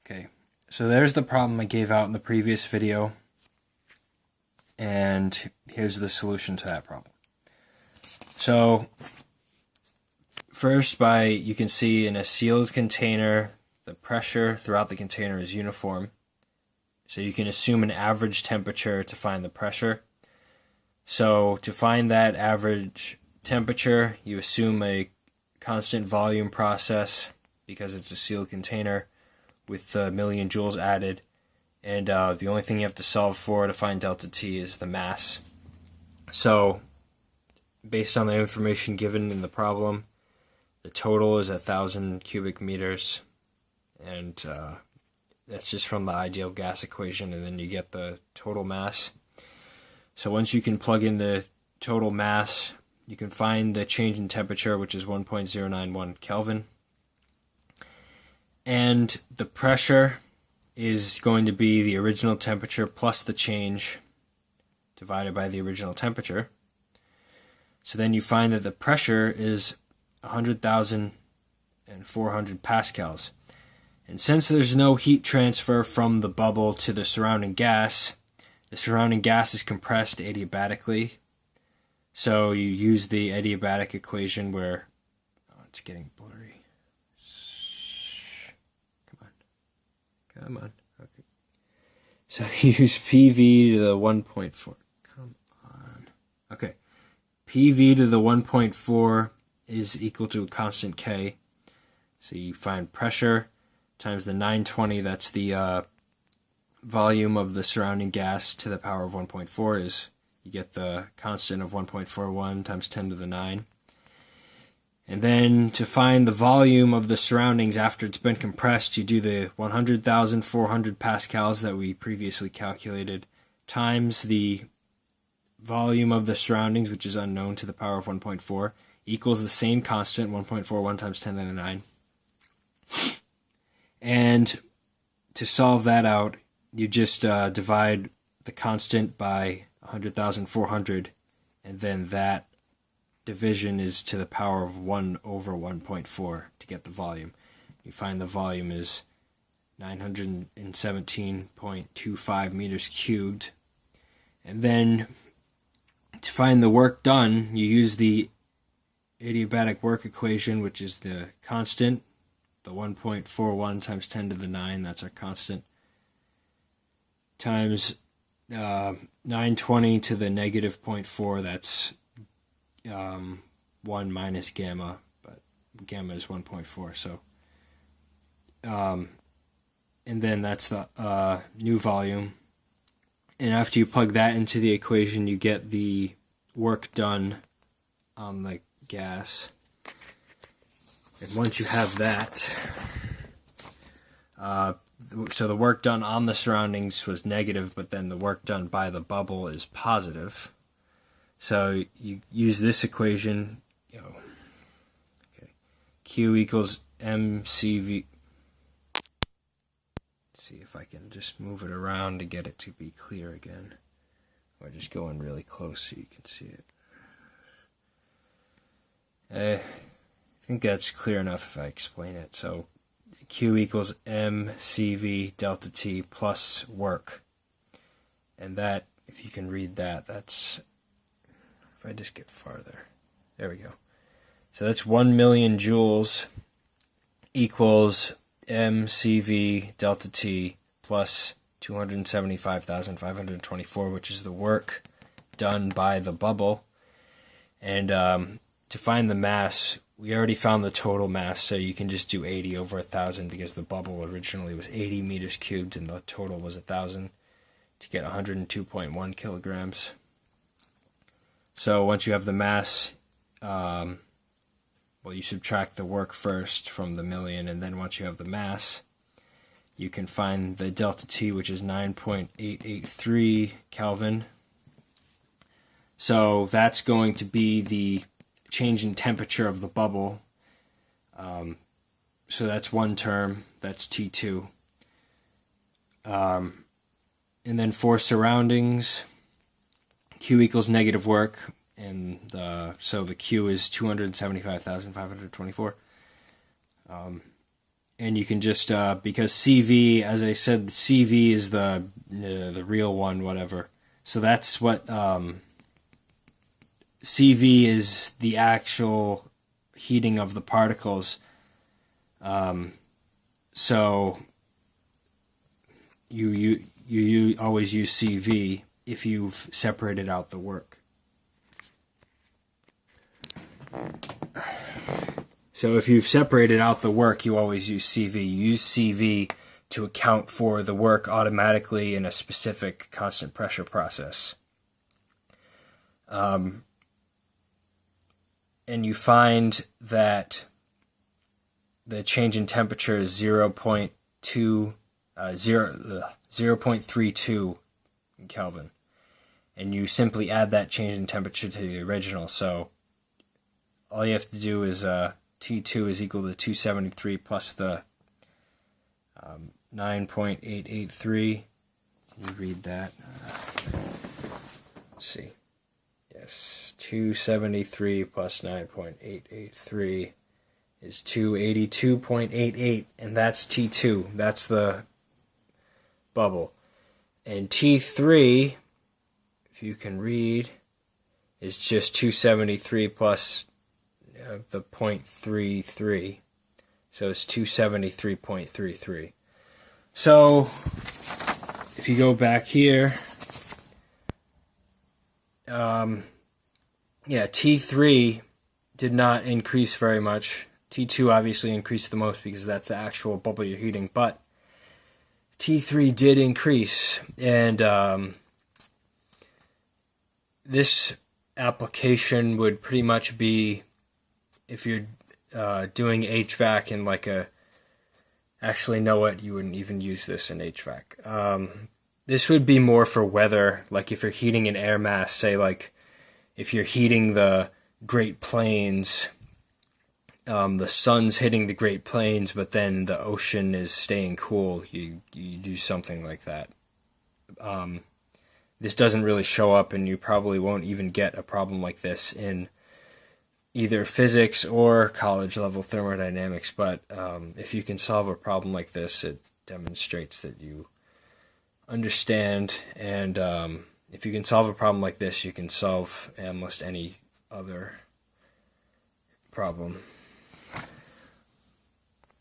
Okay, so there's the problem I gave out in the previous video, and here's the solution to that problem. So first, you can see in a sealed container, the pressure throughout the container is uniform. So you can assume an average temperature to find the pressure. So to find that average temperature, you assume a constant volume process because it's a sealed container with a million joules added. And the only thing you have to solve for to find delta T is the mass. So based on the information given in the problem, the total is 1,000 cubic meters. And that's just from the ideal gas equation, and then you get the total mass. So once you can plug in the total mass, you can find the change in temperature, which is 1.091 Kelvin. And the pressure is going to be the original temperature plus the change divided by the original temperature. So then you find that the pressure is 100,400 pascals. And since there's no heat transfer from the bubble to the surrounding gas is compressed adiabatically. So you use the adiabatic equation where, it's getting blurry. Come on. Okay. So you use PV to the 1.4. Come on. Okay. PV to the 1.4 is equal to a constant K. So you find pressure times the 920, that's the volume of the surrounding gas to the power of 1.4 is, you get the constant of 1.41 times 10 to the 9. And then to find the volume of the surroundings after it's been compressed, you do the 100,400 pascals that we previously calculated times the volume of the surroundings, which is unknown, to the power of 1.4, equals the same constant, 1.41 times 10 to the 9. And to solve that out, you just divide the constant by 100,400, and then that division is to the power of 1 over 1.4 to get the volume. You find the volume is 917.25 meters cubed. And then to find the work done, you use the adiabatic work equation, which is the constant, the 1.41 times 10 to the 9, that's our constant, times 920 to the negative 0.4, that's 1 minus gamma, but gamma is 1.4, so and then that's the new volume. And after you plug that into the equation, you get the work done on the gas. And once you have that, so the work done on the surroundings was negative, but then the work done by the bubble is positive. So you use this equation, okay, Q equals mCV. Let's see if I can just move it around to get it to be clear again. Or just go in really close so you can see it. I think that's clear enough if I explain it. So Q equals mCV delta T plus work. And that, if you can read that, that's, if I just get farther, there we go. So that's 1 million joules equals mCV delta T plus 275,524, which is the work done by the bubble. And to find the mass, we already found the total mass, so you can just do 80 over 1,000 because the bubble originally was 80 meters cubed and the total was 1,000 to get 102.1 kilograms. So once you have the mass, you subtract the work first from the million, and then once you have the mass, you can find the delta T, which is 9.883 Kelvin. So that's going to be the change in temperature of the bubble. So that's one term, that's T2. And then for surroundings, Q equals negative work, and so the Q is 275,524. and you can just because CV, as I said, CV is the real one, whatever. So that's what CV is, the actual heating of the particles. So you always use CV if you've separated out the work. So if you've separated out the work, you always use CV. You use CV to account for the work automatically in a specific constant pressure process. And you find that the change in temperature is 0.32 Kelvin. And you simply add that change in temperature to the original. So all you have to do is T2 is equal to 273 plus the 9.883. Can you read that? Let's see. Yes, 273 plus 9.883 is 282.88, and that's T2. That's the bubble. And T3, if you can read, is just 273 plus the 0.33. So it's 273.33. So if you go back here, T3 did not increase very much. T2 obviously increased the most because that's the actual bubble you're heating, but T3 did increase, and this application would pretty much be if you're doing HVAC in like a... Actually, know what? You wouldn't even use this in HVAC. This would be more for weather, like if you're heating an air mass, say like if you're heating the Great Plains, the sun's hitting the Great Plains, but then the ocean is staying cool. You do something like that. This doesn't really show up, and you probably won't even get a problem like this in either physics or college-level thermodynamics, but if you can solve a problem like this, it demonstrates that you understand, and if you can solve a problem like this, you can solve almost any other problem.